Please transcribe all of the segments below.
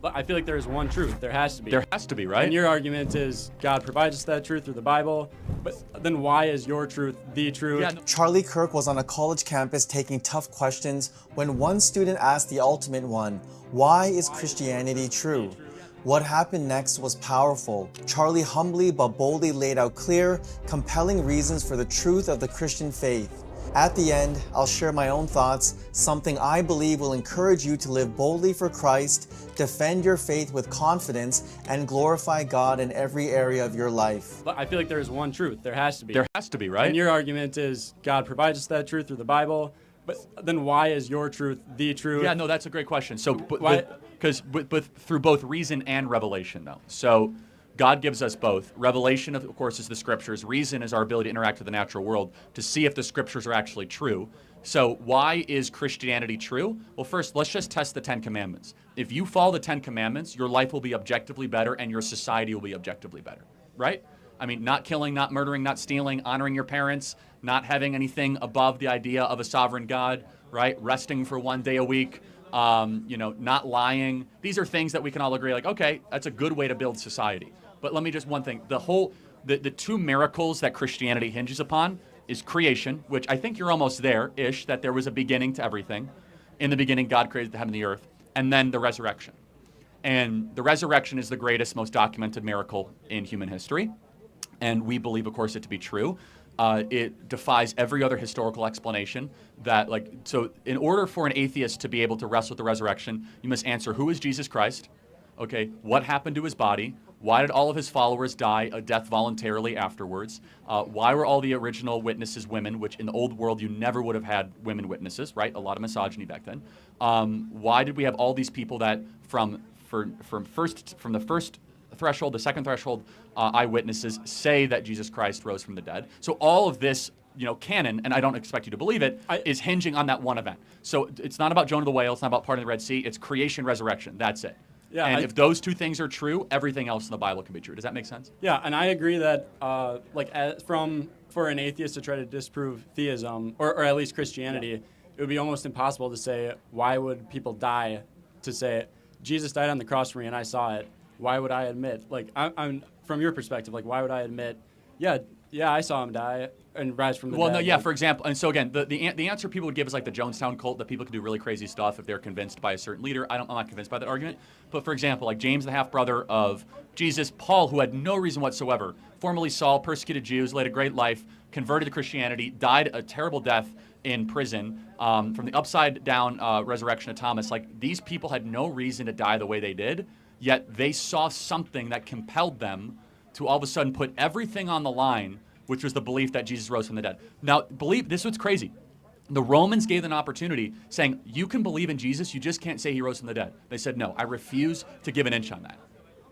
But I feel like there is one truth. There has to be. There has to be, right? And your argument is God provides us that truth through the Bible. But then why is your truth the truth? Yeah, Charlie Kirk was on a college campus taking tough questions when one student asked the ultimate one, why is Christianity true? What happened next was powerful. Charlie humbly but boldly laid out clear, compelling reasons for the truth of the Christian faith. At the end, I'll share my own thoughts, something I believe will encourage you to live boldly for Christ, defend your faith with confidence, and glorify God in every area of your life. But I feel like there is one truth. There has to be. there has to be, right? And your argument is God provides us that truth through the Bible. But then why is your truth the truth? Yeah, no, that's a great question. So, Why- but through both reason and revelation, though. So, God gives us both. Revelation, of course, is the scriptures. Reason is our ability to interact with the natural world to see if the scriptures are actually true. So why is Christianity true? Well, first, let's just test the 10 Commandments. If you follow the 10 Commandments, your life will be objectively better and your society will be objectively better, right? I mean, not killing, not murdering, not stealing, honoring your parents, not having anything above the idea of a sovereign God, right? Resting for one day a week, not lying. These are things that we can all agree, like, okay, that's a good way to build society. But let me just one thing. The two miracles that Christianity hinges upon is creation, which I think you're almost there-ish, that there was a beginning to everything. In the beginning, God created the heaven and the earth. And then the resurrection. And the resurrection is the greatest, most documented miracle in human history. And we believe, of course, it to be true. It defies every other historical explanation so in order for an atheist to be able to wrestle with the resurrection, you must answer, who is Jesus Christ? Okay, what happened to his body? Why did all of his followers die a death voluntarily afterwards? Why were all the original witnesses women, which in the old world you never would have had women witnesses, right? A lot of misogyny back then. Why did we have all these people that from the first threshold, the second threshold, eyewitnesses say that Jesus Christ rose from the dead? So all of this, canon, and I don't expect you to believe it, is hinging on that one event. So it's not about Jonah the whale, it's not about parting the Red Sea, it's creation, resurrection, that's it. Yeah, and if those two things are true, everything else in the Bible can be true. Does that make sense? Yeah, and I agree that for an atheist to try to disprove theism, or at least Christianity, it would be almost impossible to say, why would people die to say, Jesus died on the cross for me and I saw it. Why would I admit, I'm from your perspective, why would I admit, yeah, I saw him die and rise from the dead? Well, no, yeah, for example, and so again, the answer people would give is like the Jonestown cult, that people can do really crazy stuff if they're convinced by a certain leader. I'm not convinced by that argument. But for example, like James, the half-brother of Jesus, Paul, who had no reason whatsoever, formerly Saul, persecuted Jews, led a great life, converted to Christianity, died a terrible death in prison, from the upside-down resurrection of Thomas. These people had no reason to die the way they did, yet they saw something that compelled them to all of a sudden put everything on the line, which was the belief that Jesus rose from the dead. Now, this is what's crazy. The Romans gave them an opportunity, saying, you can believe in Jesus, you just can't say he rose from the dead. They said, no, I refuse to give an inch on that.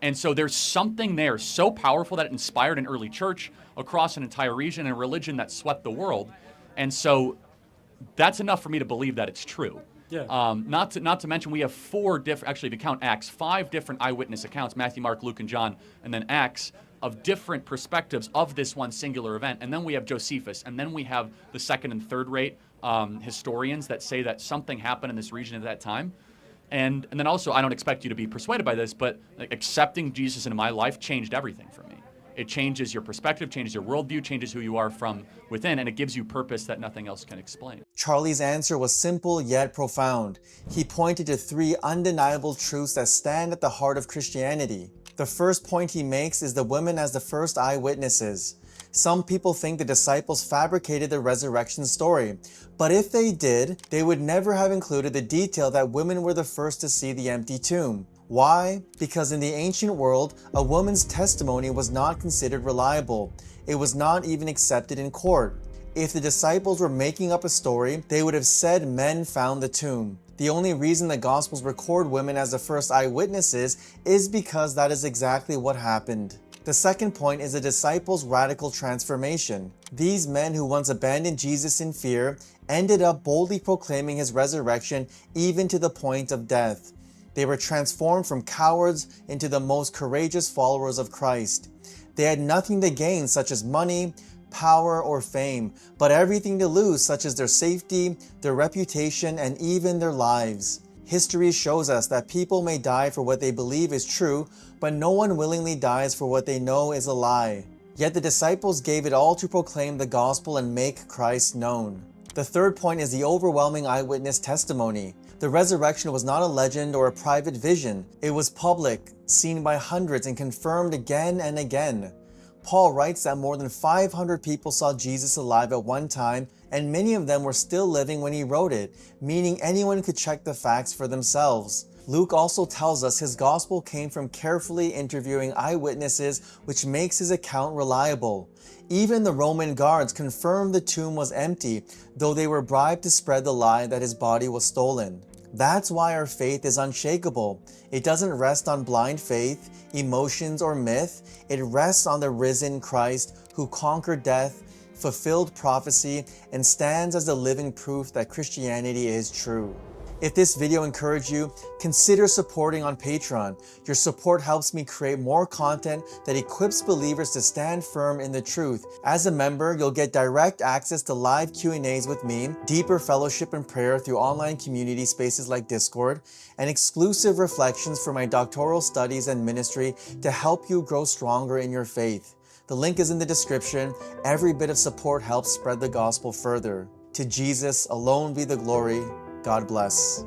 And so there's something there so powerful that it inspired an early church across an entire region and a religion that swept the world. And so that's enough for me to believe that it's true. Yeah. Not to mention we have if you count Acts, 5 different eyewitness accounts, Matthew, Mark, Luke, and John, and then Acts, of different perspectives of this one singular event. And then we have Josephus, and then we have the second and third rate historians that say that something happened in this region at that time. And then also, I don't expect you to be persuaded by this, but accepting Jesus into my life changed everything for me. It changes your perspective, changes your worldview, changes who you are from within, and it gives you purpose that nothing else can explain. Charlie's answer was simple yet profound. He pointed to 3 undeniable truths that stand at the heart of Christianity. The first point he makes is the women as the first eyewitnesses. Some people think the disciples fabricated the resurrection story, but if they did, they would never have included the detail that women were the first to see the empty tomb. Why? Because in the ancient world, a woman's testimony was not considered reliable. It was not even accepted in court. If the disciples were making up a story, they would have said men found the tomb. The only reason the Gospels record women as the first eyewitnesses is because that is exactly what happened. The second point is the disciples' radical transformation. These men who once abandoned Jesus in fear ended up boldly proclaiming his resurrection even to the point of death. They were transformed from cowards into the most courageous followers of Christ. They had nothing to gain, such as money, power, or fame, but everything to lose, such as their safety, their reputation, and even their lives. History shows us that people may die for what they believe is true, but no one willingly dies for what they know is a lie. Yet the disciples gave it all to proclaim the gospel and make Christ known. The third point is the overwhelming eyewitness testimony. The resurrection was not a legend or a private vision. It was public, seen by hundreds, and confirmed again and again. Paul writes that more than 500 people saw Jesus alive at one time, and many of them were still living when he wrote it, meaning anyone could check the facts for themselves. Luke also tells us his gospel came from carefully interviewing eyewitnesses, which makes his account reliable. Even the Roman guards confirmed the tomb was empty, though they were bribed to spread the lie that his body was stolen. That's why our faith is unshakable. It doesn't rest on blind faith, emotions, or myth. It rests on the risen Christ who conquered death, fulfilled prophecy, and stands as the living proof that Christianity is true. If this video encouraged you, consider supporting on Patreon. Your support helps me create more content that equips believers to stand firm in the truth. As a member, you'll get direct access to live Q&As with me, deeper fellowship and prayer through online community spaces like Discord, and exclusive reflections for my doctoral studies and ministry to help you grow stronger in your faith. The link is in the description. Every bit of support helps spread the gospel further. To Jesus alone be the glory. God bless.